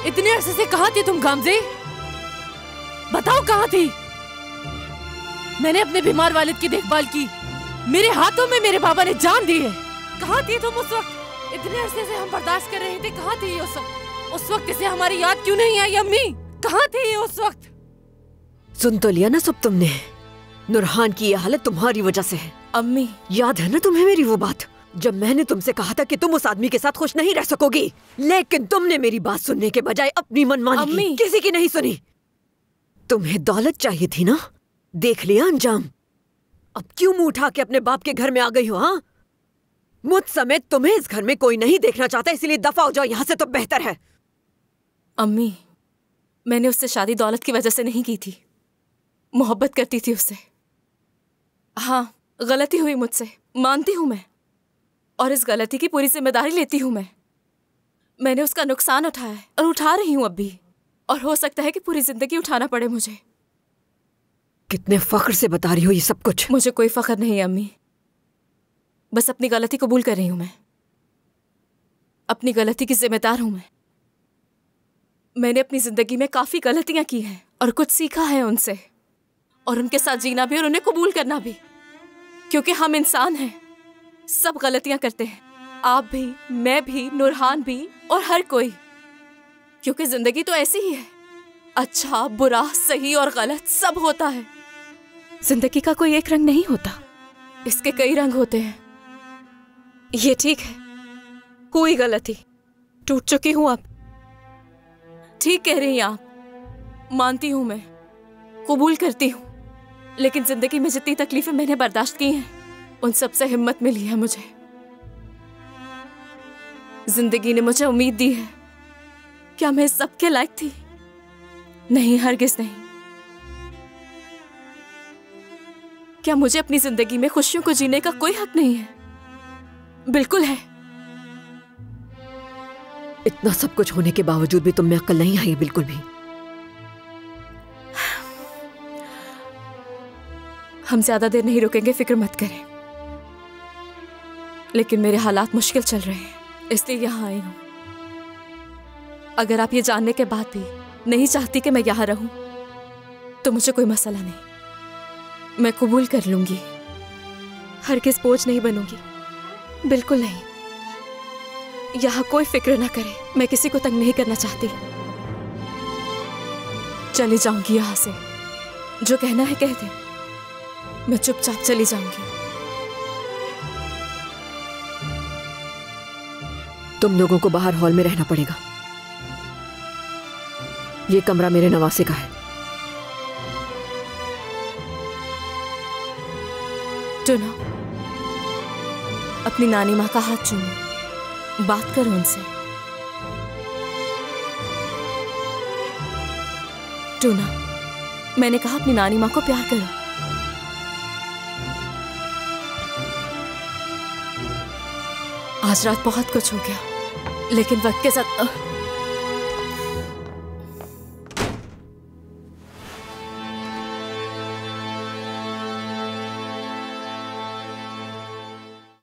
इतने अरसे से कहाँ थी तुम गामजे? बताओ कहाँ थी? मैंने अपने बीमार वालिद की देखभाल की, मेरे हाथों में मेरे बाबा ने जान दी है। कहाँ थी तुम उस वक्त? इतने अरसे से हम बर्दाश्त कर रहे थे, कहाँ थी ये उस वक्त? उस वक्त इसे हमारी याद क्यों नहीं आई अम्मी? कहाँ थी ये उस वक्त? सुन तो लिया ना सब तुमने। नुरहान की ये हालत तुम्हारी वजह से है। अम्मी याद है ना तुम्हें मेरी वो बात, जब मैंने तुमसे कहा था कि तुम उस आदमी के साथ खुश नहीं रह सकोगी, लेकिन तुमने मेरी बात सुनने के बजाय अपनी मनमानी की, किसी की नहीं सुनी। तुम्हें दौलत चाहिए थी ना, देख लिया अंजाम। अब क्यों मुंह उठा के अपने बाप के घर में आ गई हो? हाँ, मुझ समेत तुम्हें इस घर में कोई नहीं देखना चाहता, इसलिए दफा हो जाओ यहाँ से तो बेहतर है। अम्मी, मैंने उससे शादी दौलत की वजह से नहीं की थी, मोहब्बत करती थी उससे। हाँ, गलती हुई मुझसे, मानती हूं मैं, और इस गलती की पूरी जिम्मेदारी लेती हूं मैं। मैंने उसका नुकसान उठाया है और उठा रही हूं अब भी, और हो सकता है कि पूरी जिंदगी उठाना पड़े मुझे। कितने फख्र से बता रही हो ये सब कुछ? मुझे कोई फख्र नहीं है अम्मी, बस अपनी गलती कबूल कर रही हूं मैं। अपनी गलती की जिम्मेदार हूं मैं। मैंने अपनी जिंदगी में काफी गलतियां की हैं और कुछ सीखा है उनसे, और उनके साथ जीना भी और उन्हें कबूल करना भी, क्योंकि हम इंसान हैं, सब गलतियां करते हैं। आप भी, मैं भी, नुरहान भी, और हर कोई, क्योंकि जिंदगी तो ऐसी ही है। अच्छा, बुरा, सही और गलत सब होता है। जिंदगी का कोई एक रंग नहीं होता, इसके कई रंग होते हैं। ये ठीक है, कोई गलती, टूट चुकी हूं अब। ठीक कह रही हैं आप, मानती हूं मैं, कबूल करती हूं, लेकिन जिंदगी में जितनी तकलीफें मैंने बर्दाश्त की हैं, उन सब से हिम्मत मिली है मुझे। जिंदगी ने मुझे उम्मीद दी है। क्या मैं सबके लायक थी? नहीं, हरगिज नहीं। क्या मुझे अपनी जिंदगी में खुशियों को जीने का कोई हक नहीं है? बिल्कुल है। इतना सब कुछ होने के बावजूद भी तुम में अक्ल नहीं आई बिल्कुल भी। हम ज्यादा देर नहीं रुकेंगे, फिक्र मत करें, लेकिन मेरे हालात मुश्किल चल रहे हैं, इसलिए यहां आई हूं। अगर आप ये जानने के बाद भी नहीं चाहती कि मैं यहां रहूं, तो मुझे कोई मसला नहीं, मैं कबूल कर लूंगी। हरगिज़ बोझ नहीं बनूंगी, बिल्कुल नहीं। यहां कोई फिक्र ना करे, मैं किसी को तंग नहीं करना चाहती। चली जाऊंगी यहां से, जो कहना है कह दे, मैं चुपचाप चली जाऊंगी। तुम लोगों को बाहर हॉल में रहना पड़ेगा, ये कमरा मेरे नवासे का है। टूना, अपनी नानी माँ का हाथ चूमो, बात करो उनसे। टूना, मैंने कहा अपनी नानी माँ को प्यार करो। आज रात बहुत कुछ हो गया, लेकिन वक्त के साथ